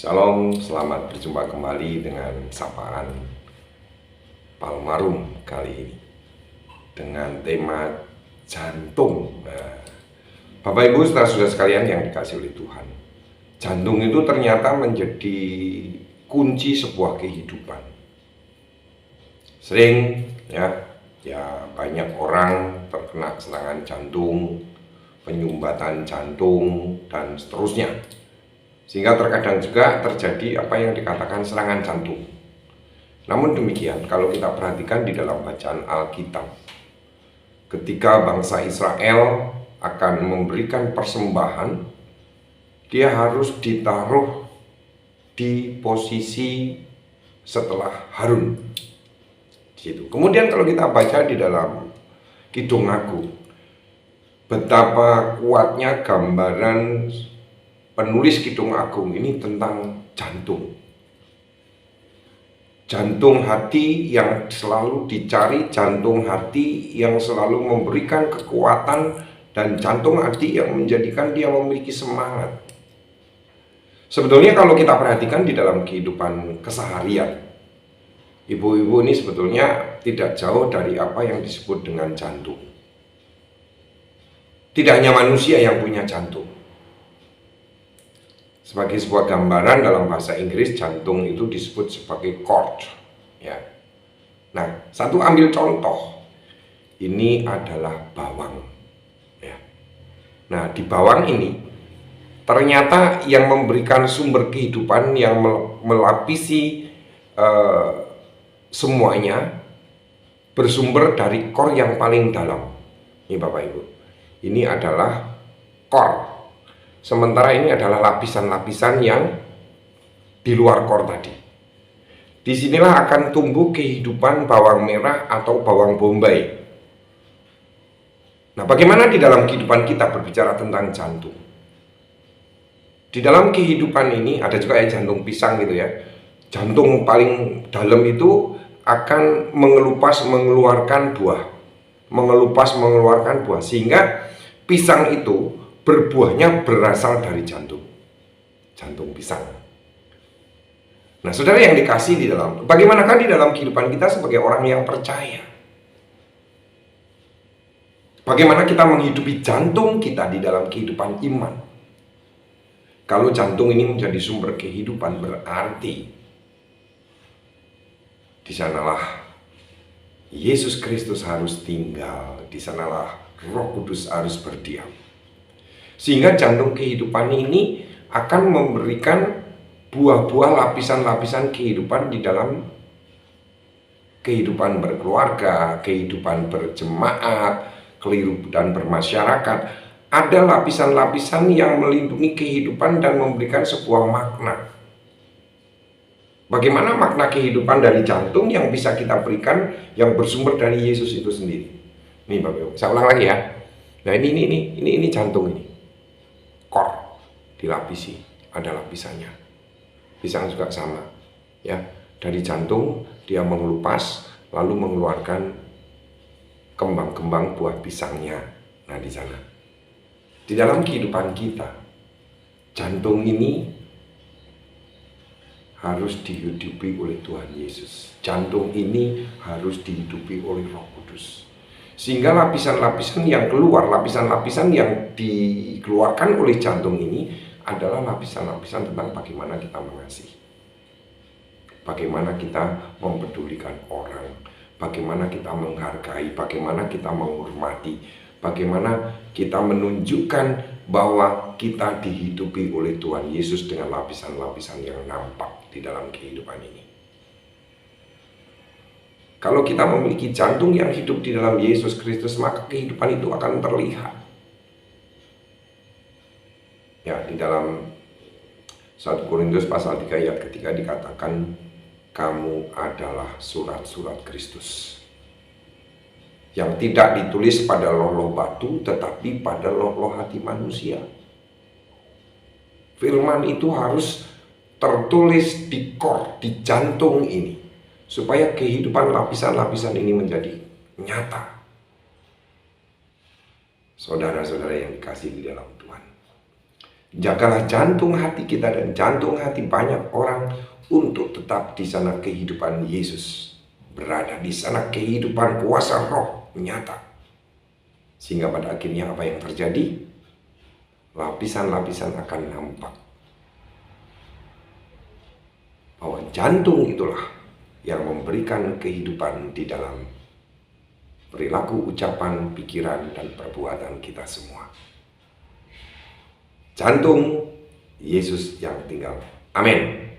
Shalom, selamat berjumpa kembali dengan sapaan Palmarum kali ini dengan tema jantung. Bapak Ibu saudara sekalian yang dikasih oleh Tuhan, jantung itu ternyata menjadi kunci sebuah kehidupan. Sering ya banyak orang terkena serangan jantung, penyumbatan jantung dan seterusnya. Sehingga terkadang juga terjadi apa yang dikatakan serangan jantung. Namun demikian, kalau kita perhatikan di dalam bacaan Alkitab, ketika bangsa Israel akan memberikan persembahan, dia harus ditaruh di posisi setelah Harun. Gitu. Kemudian kalau kita baca di dalam Kidung Agung, betapa kuatnya gambaran penulis Kidung Agung ini tentang jantung. Jantung hati yang selalu dicari, jantung hati yang selalu memberikan kekuatan, dan jantung hati yang menjadikan dia memiliki semangat. Sebetulnya kalau kita perhatikan di dalam kehidupan keseharian, ibu-ibu ini sebetulnya tidak jauh dari apa yang disebut dengan jantung. Tidak hanya manusia yang punya jantung. Sebagai sebuah gambaran dalam bahasa Inggris, jantung itu disebut sebagai cord. Ya. Nah, satu ambil contoh. Ini adalah bawang. Ya. Nah, di bawang ini ternyata yang memberikan sumber kehidupan yang melapisi semuanya bersumber dari core yang paling dalam. Ini Bapak Ibu. Ini adalah core. Sementara ini adalah lapisan-lapisan yang di luar core tadi. Disinilah akan tumbuh kehidupan bawang merah atau bawang bombay. Nah, bagaimana di dalam kehidupan kita berbicara tentang jantung? Di dalam kehidupan ini ada juga jantung pisang gitu ya. Jantung paling dalam itu akan mengeluarkan buah. Mengeluarkan buah. Sehingga pisang itu berbuahnya berasal dari jantung pisang. Nah, saudara yang dikasih di dalam, bagaimanakah di dalam kehidupan kita sebagai orang yang percaya? Bagaimana kita menghidupi jantung kita di dalam kehidupan iman? Kalau jantung ini menjadi sumber kehidupan, berarti di sanalah Yesus Kristus harus tinggal, di sanalah Roh Kudus harus berdiam. Sehingga jantung kehidupan ini akan memberikan buah-buah lapisan-lapisan kehidupan di dalam kehidupan berkeluarga, kehidupan berjemaat, kehidupan bermasyarakat. Ada lapisan-lapisan yang melindungi kehidupan dan memberikan sebuah makna. Bagaimana makna kehidupan dari jantung yang bisa kita berikan yang bersumber dari Yesus itu sendiri? Nih Bapak Ibu, saya ulang lagi ya. Nah ini jantung ini. Core dilapisi, ada lapisannya. Pisang juga sama, ya. Dari jantung dia mengelupas, lalu mengeluarkan kembang-kembang buah pisangnya. Nah, di sana. Di dalam kehidupan kita, jantung ini harus dihidupi oleh Tuhan Yesus. Jantung ini harus dihidupi oleh Roh Kudus. Sehingga lapisan-lapisan yang keluar, lapisan-lapisan yang dikeluarkan oleh jantung ini adalah lapisan-lapisan tentang bagaimana kita mengasihi, bagaimana kita mempedulikan orang, bagaimana kita menghargai, bagaimana kita menghormati, bagaimana kita menunjukkan bahwa kita dihidupi oleh Tuhan Yesus dengan lapisan-lapisan yang nampak di dalam kehidupan ini. Kalau kita memiliki jantung yang hidup di dalam Yesus Kristus, maka kehidupan itu akan terlihat. Ya, di dalam 1 Korintus pasal 3 ayat ketiga dikatakan, kamu adalah surat-surat Kristus yang tidak ditulis pada loh-loh batu, tetapi pada loh-loh hati manusia. Firman itu harus tertulis di core, di jantung ini, supaya kehidupan lapisan-lapisan ini menjadi nyata. Saudara-saudara yang dikasihi di dalam Tuhan, Jagalah jantung hati kita dan jantung hati banyak orang untuk tetap di sana kehidupan Yesus berada. Di sana kehidupan kuasa roh nyata. Sehingga pada akhirnya apa yang terjadi? Lapisan-lapisan akan nampak. Bahwa jantung itulah yang memberikan kehidupan di dalam perilaku, ucapan, pikiran, dan perbuatan kita semua. Jantung Yesus yang tinggal. Amin.